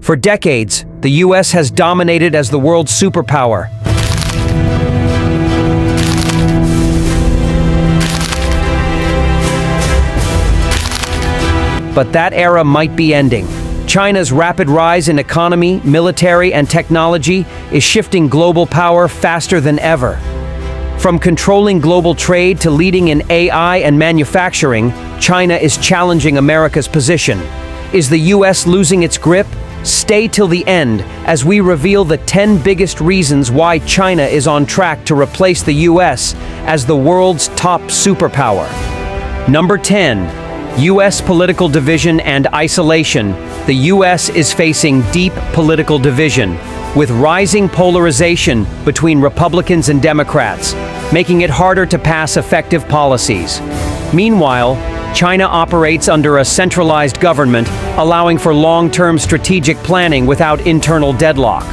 For decades, the US has dominated as the world's superpower. But that era might be ending. China's rapid rise in economy, military, and technology is shifting global power faster than ever. From controlling global trade to leading in AI and manufacturing, China is challenging America's position. Is the US losing its grip? Stay till the end as we reveal the 10 biggest reasons why China is on track to replace the US as the world's top superpower. Number 10. U.S. political division and isolation. The U.S. is facing deep political division, with rising polarization between Republicans and Democrats, making it harder to pass effective policies. Meanwhile, China operates under a centralized government, allowing for long-term strategic planning without internal deadlock.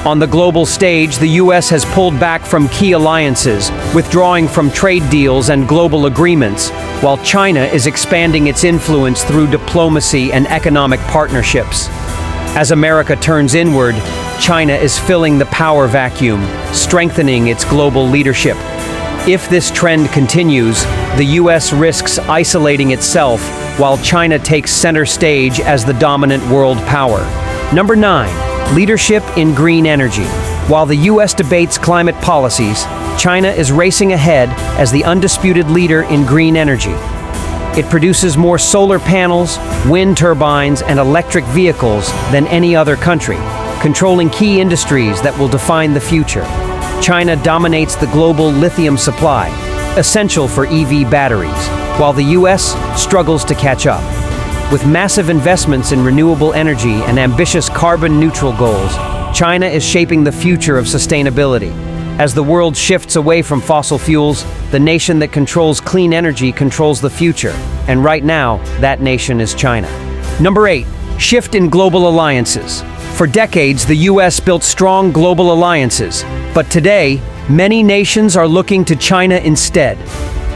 On the global stage, the U.S. has pulled back from key alliances, withdrawing from trade deals and global agreements, while China is expanding its influence through diplomacy and economic partnerships. As America turns inward, China is filling the power vacuum, strengthening its global leadership. If this trend continues, the U.S. risks isolating itself, while China takes center stage as the dominant world power. Number 9. Leadership in green energy. While the U.S. debates climate policies, China is racing ahead as the undisputed leader in green energy. It produces more solar panels, wind turbines, and electric vehicles than any other country, controlling key industries that will define the future. China dominates the global lithium supply, essential for EV batteries, while the U.S. struggles to catch up. With massive investments in renewable energy and ambitious carbon-neutral goals, China is shaping the future of sustainability. As the world shifts away from fossil fuels, the nation that controls clean energy controls the future. And right now, that nation is China. Number 8. Shift in global alliances. For decades, the U.S. built strong global alliances. But today, many nations are looking to China instead.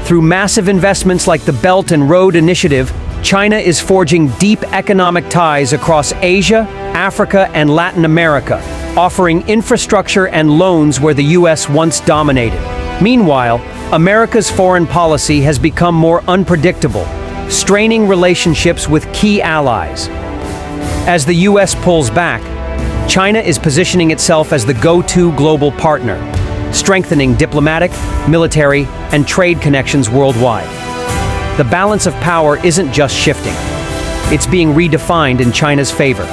Through massive investments like the Belt and Road Initiative, China is forging deep economic ties across Asia, Africa, and Latin America, offering infrastructure and loans where the U.S. once dominated. Meanwhile, America's foreign policy has become more unpredictable, straining relationships with key allies. As the U.S. pulls back, China is positioning itself as the go-to global partner, strengthening diplomatic, military, and trade connections worldwide. The balance of power isn't just shifting. It's being redefined in China's favor.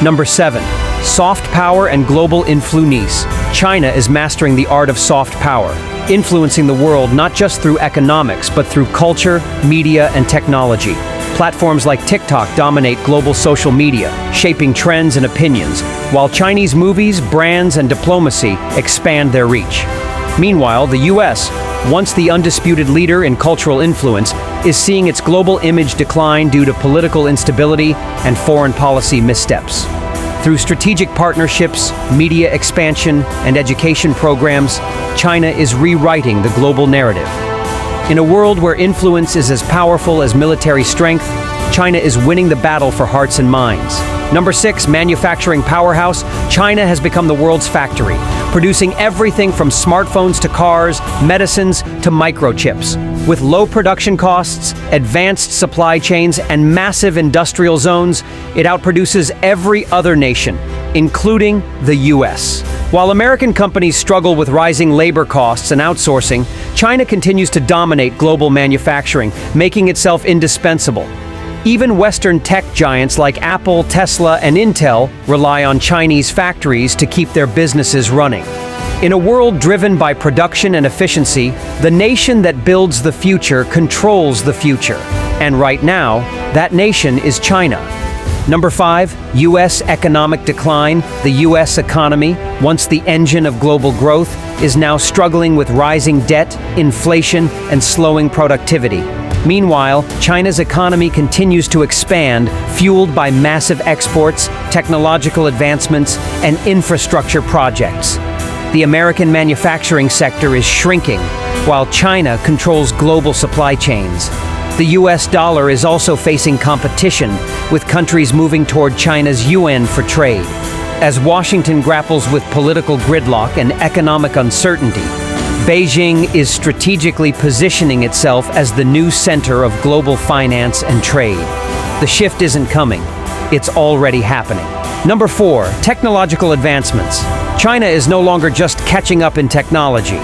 Number 7. Soft power and global influence. China is mastering the art of soft power, influencing the world not just through economics, but through culture, media, and technology. Platforms like TikTok dominate global social media, shaping trends and opinions, while Chinese movies, brands, and diplomacy expand their reach. Meanwhile, the U.S., once the undisputed leader in cultural influence, is seeing its global image decline due to political instability and foreign policy missteps. Through strategic partnerships, media expansion, and education programs, China is rewriting the global narrative. In a world where influence is as powerful as military strength, China is winning the battle for hearts and minds. Number 6, manufacturing powerhouse. China has become the world's factory, producing everything from smartphones to cars, medicines to microchips. With low production costs, advanced supply chains, and massive industrial zones, it outproduces every other nation, including the U.S. While American companies struggle with rising labor costs and outsourcing, China continues to dominate global manufacturing, making itself indispensable. Even Western tech giants like Apple, Tesla, and Intel rely on Chinese factories to keep their businesses running. In a world driven by production and efficiency, the nation that builds the future controls the future. And right now, that nation is China. Number 5, U.S. economic decline. The U.S. economy, once the engine of global growth, is now struggling with rising debt, inflation, and slowing productivity. Meanwhile, China's economy continues to expand, fueled by massive exports, technological advancements, and infrastructure projects. The American manufacturing sector is shrinking, while China controls global supply chains. The US dollar is also facing competition, with countries moving toward China's yuan for trade. As Washington grapples with political gridlock and economic uncertainty, Beijing is strategically positioning itself as the new center of global finance and trade. The shift isn't coming, it's already happening. Number 4, technological advancements. China is no longer just catching up in technology.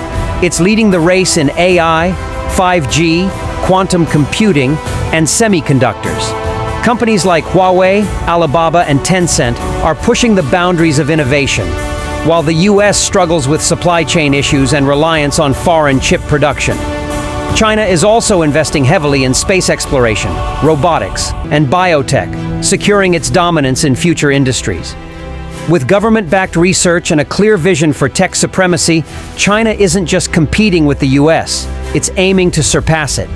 It's leading the race in AI, 5G, quantum computing, and semiconductors. Companies like Huawei, Alibaba, and Tencent are pushing the boundaries of innovation, while the US struggles with supply chain issues and reliance on foreign chip production. China is also investing heavily in space exploration, robotics, and biotech, securing its dominance in future industries. With government-backed research and a clear vision for tech supremacy, China isn't just competing with the US, it's aiming to surpass it.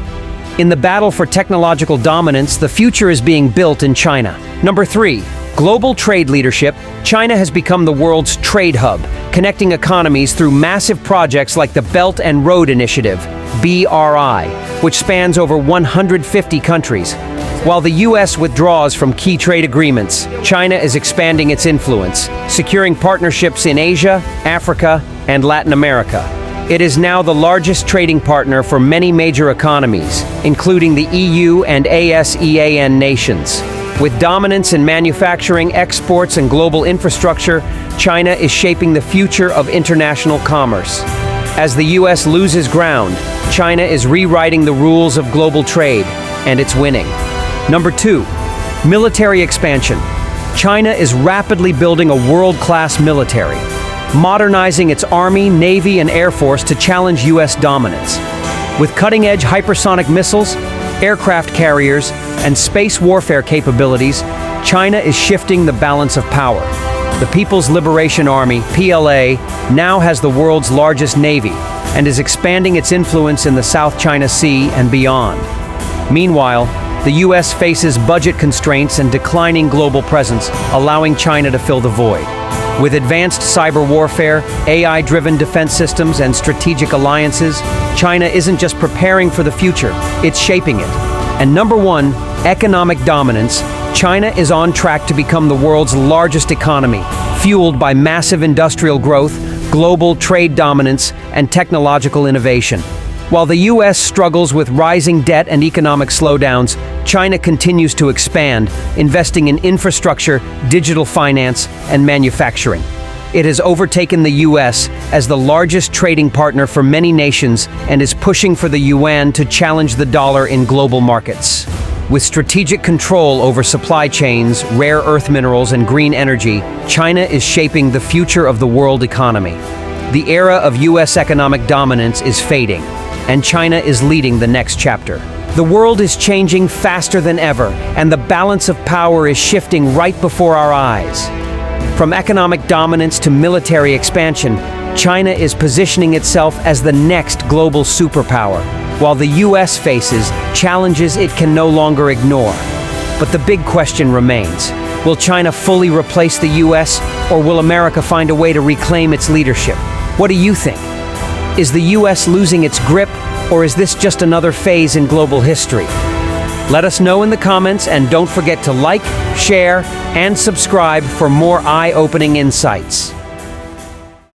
In the battle for technological dominance, the future is being built in China. Number 3, global trade leadership. China has become the world's trade hub, connecting economies through massive projects like the Belt and Road Initiative, BRI, which spans over 150 countries. While the US withdraws from key trade agreements, China is expanding its influence, securing partnerships in Asia, Africa, and Latin America. It is now the largest trading partner for many major economies, including the EU and ASEAN nations. With dominance in manufacturing, exports, and global infrastructure, China is shaping the future of international commerce. As the US loses ground, China is rewriting the rules of global trade, and it's winning. Number 2, military expansion. China is rapidly building a world-class military, modernizing its army, navy, and air force to challenge US dominance. With cutting-edge hypersonic missiles, aircraft carriers, and space warfare capabilities, China is shifting the balance of power. The People's Liberation Army, PLA, now has the world's largest navy and is expanding its influence in the South China Sea and beyond. Meanwhile, the US faces budget constraints and declining global presence, allowing China to fill the void. With advanced cyber warfare, AI-driven defense systems, and strategic alliances, China isn't just preparing for the future, it's shaping it. And number 1, economic dominance. China is on track to become the world's largest economy, fueled by massive industrial growth, global trade dominance, and technological innovation. While the US struggles with rising debt and economic slowdowns, China continues to expand, investing in infrastructure, digital finance, and manufacturing. It has overtaken the US as the largest trading partner for many nations and is pushing for the yuan to challenge the dollar in global markets. With strategic control over supply chains, rare earth minerals, and green energy, China is shaping the future of the world economy. The era of US economic dominance is fading, and China is leading the next chapter. The world is changing faster than ever, and the balance of power is shifting right before our eyes. From economic dominance to military expansion, China is positioning itself as the next global superpower, while the US faces challenges it can no longer ignore. But the big question remains: will China fully replace the US, or will America find a way to reclaim its leadership? What do you think? Is the US losing its grip, or is this just another phase in global history? Let us know in the comments, and don't forget to like, share, and subscribe for more eye-opening insights.